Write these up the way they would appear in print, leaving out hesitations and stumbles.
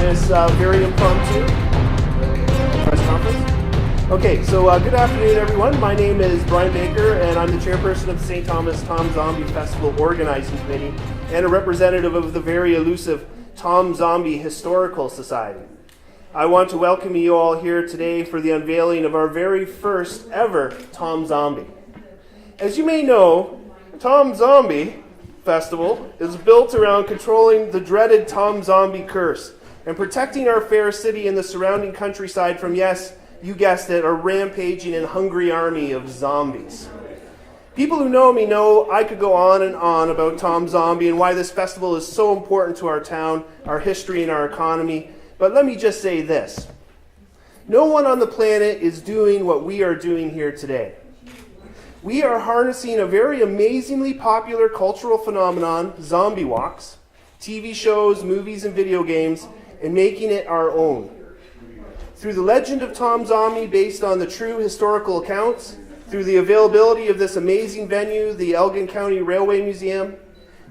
this very impromptu press conference. Okay, so good afternoon, everyone. My name is Brian Baker, and I'm the chairperson of the St. Thomas Tom Zombie Festival Organizing Committee and a representative of the very elusive Tom Zombie Historical Society. I want to welcome you all here today for the unveiling of our very first ever Tom Zombie. As you may know, Tom Zombie Festival is built around controlling the dreaded Tom Zombie curse and protecting our fair city and the surrounding countryside from, yes, you guessed it, a rampaging and hungry army of zombies. People who know me know I could go on and on about Tom Zombie and why this festival is so important to our town, our history, and our economy. But let me just say this. No one on the planet is doing what we are doing here today. We are harnessing a very amazingly popular cultural phenomenon, zombie walks, TV shows, movies, and video games, and making it our own. Through the legend of Tom Zombie based on the true historical accounts, through the availability of this amazing venue, the Elgin County Railway Museum,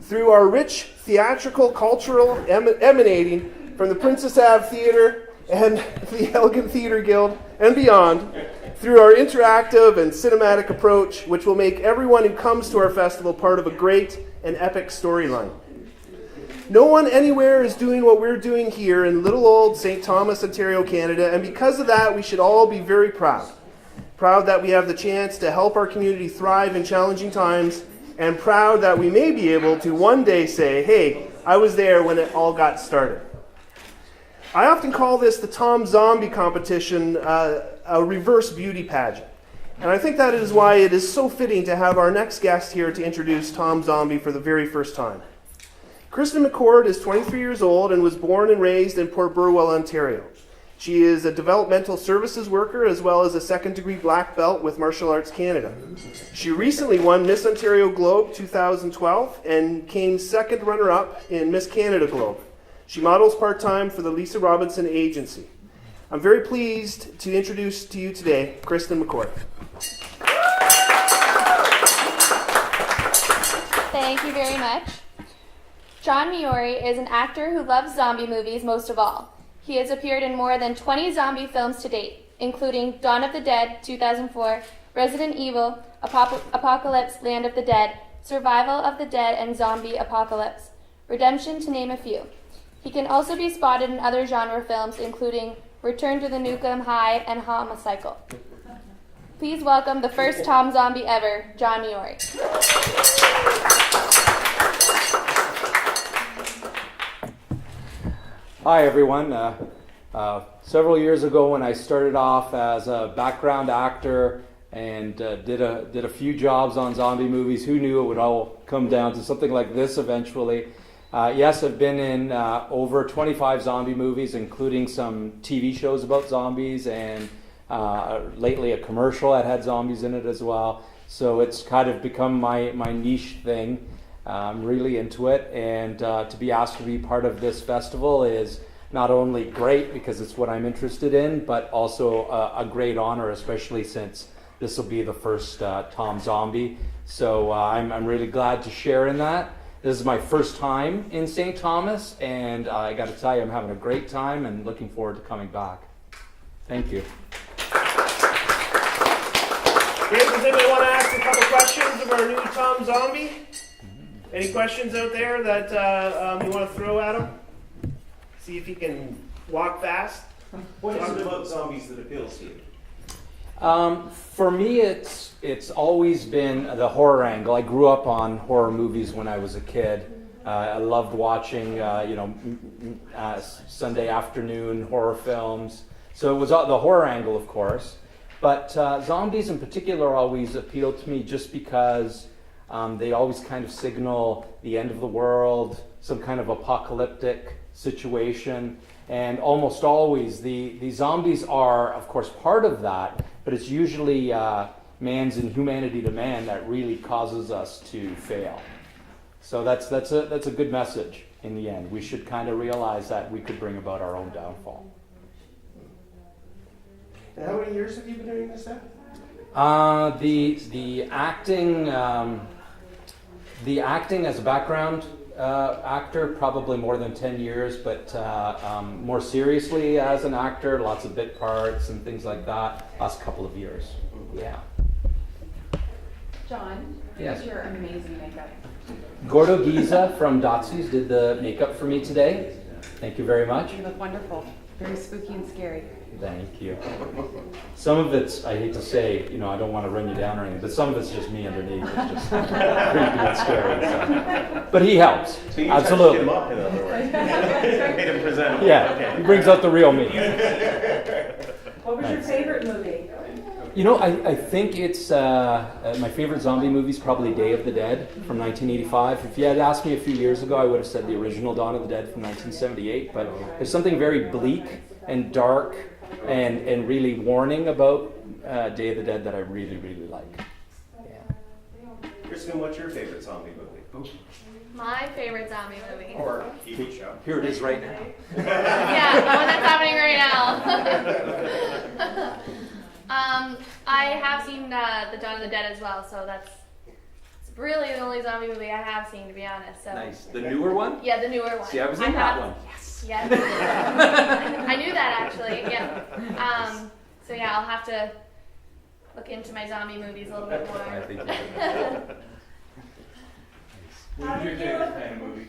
through our rich theatrical cultural emanating from the Princess Ave Theatre and the Elgin Theatre Guild and beyond, through our interactive and cinematic approach, which will make everyone who comes to our festival part of a great and epic storyline. No one anywhere is doing what we're doing here in little old St. Thomas, Ontario, Canada, and because of that, we should all be very proud. Proud that we have the chance to help our community thrive in challenging times, and proud that we may be able to one day say, hey, I was there when it all got started. I often call this the Tom Zombie competition a reverse beauty pageant. And I think that is why it is so fitting to have our next guest here to introduce Tom Zombie for the very first time. Kristen McCord is 23 years old and was born and raised in Port Burwell, Ontario. She is a developmental services worker as well as a second-degree black belt with Martial Arts Canada. She recently won Miss Ontario Globe 2012 and came second runner-up in Miss Canada Globe. She models part-time for the Lisa Robinson Agency. I'm very pleased to introduce to you today Kristen McCord. Thank you very much. John Miori is an actor who loves zombie movies most of all. He has appeared in more than 20 zombie films to date, including Dawn of the Dead, 2004, Resident Evil, Apocalypse, Land of the Dead, Survival of the Dead, and Zombie Apocalypse, Redemption, to name a few. He can also be spotted in other genre films, including Return to the Nukem High and Homicycle. Please welcome the first Tom Zombie ever, John Miori. Hi everyone. Several years ago when I started off as a background actor and did a few jobs on zombie movies, who knew it would all come down to something like this eventually. Yes, I've been in over 25 zombie movies, including some TV shows about zombies and lately a commercial that had zombies in it as well. So it's kind of become my niche thing. I'm really into it, and to be asked to be part of this festival is not only great because it's what I'm interested in, but also a great honor, especially since this will be the first Tom Zombie. So I'm really glad to share in that. This is my first time in St. Thomas, and I got to tell you, I'm having a great time and looking forward to coming back. Thank you. Does anybody want to ask a couple questions of our new Tom Zombie? Any questions out there that you want to throw at him? See if he can walk fast. What is it about zombies that appeals to you? For me, it's always been the horror angle. I grew up on horror movies when I was a kid. I loved watching, Sunday afternoon horror films. So it was the horror angle, of course. But zombies in particular always appealed to me just because they always kind of signal the end of the world, some kind of apocalyptic situation. And almost always the zombies are, of course, part of that, but it's usually man's inhumanity to man that really causes us to fail. So that's a good message in the end. We should kind of realize that we could bring about our own downfall. And how many years have you been doing this now? The acting as a background actor, probably more than 10 years, but more seriously as an actor, lots of bit parts and things like that, last couple of years. Yeah. John, Yes. who's your amazing makeup? Gordo Giza from Dotsy's did the makeup for me today. Thank you very much. You look wonderful. Very spooky and scary. Thank you. Some of it's, I hate to say, you know, I don't want to run you down or anything, but some of it's just me underneath. It's just creepy and scary. So. But he helps. So you Absolutely. touched him up, in other words. Made him presentable. Yeah, Okay. he brings out the real me. What was your favorite movie? You know, I think it's my favorite zombie movie is probably Day of the Dead from 1985. If you had asked me a few years ago, I would have said the original Dawn of the Dead from 1978. But there's something very bleak and dark and really warning about Day of the Dead that I really, really like. Yeah. Kristen, what's your favorite zombie movie? My favorite zombie movie. Or TV show? Here it is right now. Yeah, the one that's happening right now. I have seen the Dawn of the Dead as well, so it's really the only zombie movie I have seen, to be honest. So. Nice. The newer one? Yeah, the newer one. See, I was in that one. Yes. Yes. I knew that actually. Yeah. So yeah, I'll have to look into my zombie movies a little bit more. I think you should. What is your favorite kind of movie?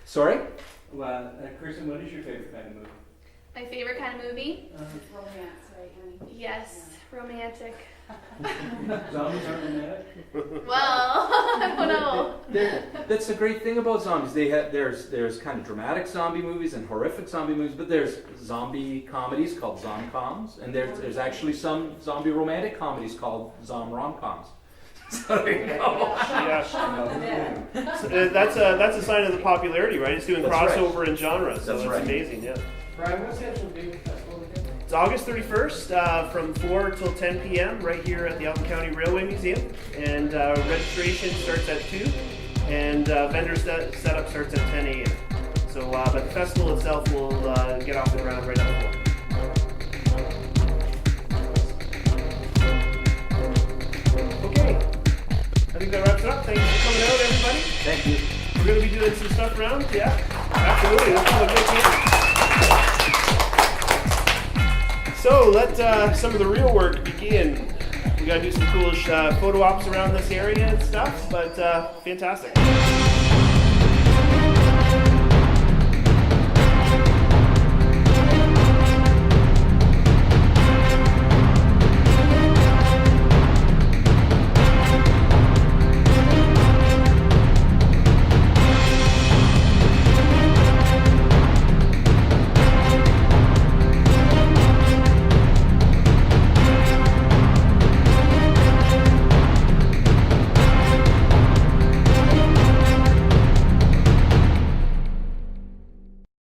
Sorry? Well, Kristen, what is your favorite kind of movie? My favorite kind of movie? Romance, right, honey? Yes, romantic. Zombies aren't romantic? Well, I don't know. That's the great thing about zombies. There's kind of dramatic zombie movies and horrific zombie movies, but there's zombie comedies called zom-coms, and there's actually some zombie romantic comedies called zom-rom-coms. So there you go. Yeah. So, that's a sign of the popularity, right? It's doing That's crossover right. in genres, so That's it's right. amazing. Yeah. Brian, what's the actual date of the festival again? It's August 31st from 4 till 10 p.m. right here at the Alton County Railway Museum, and registration starts at 2, and vendor setup starts at 10 a.m. So, but the festival itself will get off the ground right at 4. Okay, I think that wraps it up. Thanks for coming out, everybody. Thank you. We're going to be doing some stuff around, yeah? Absolutely, let's have a good game. So let some of the real work begin. We got to do some coolish photo ops around this area and stuff, but fantastic.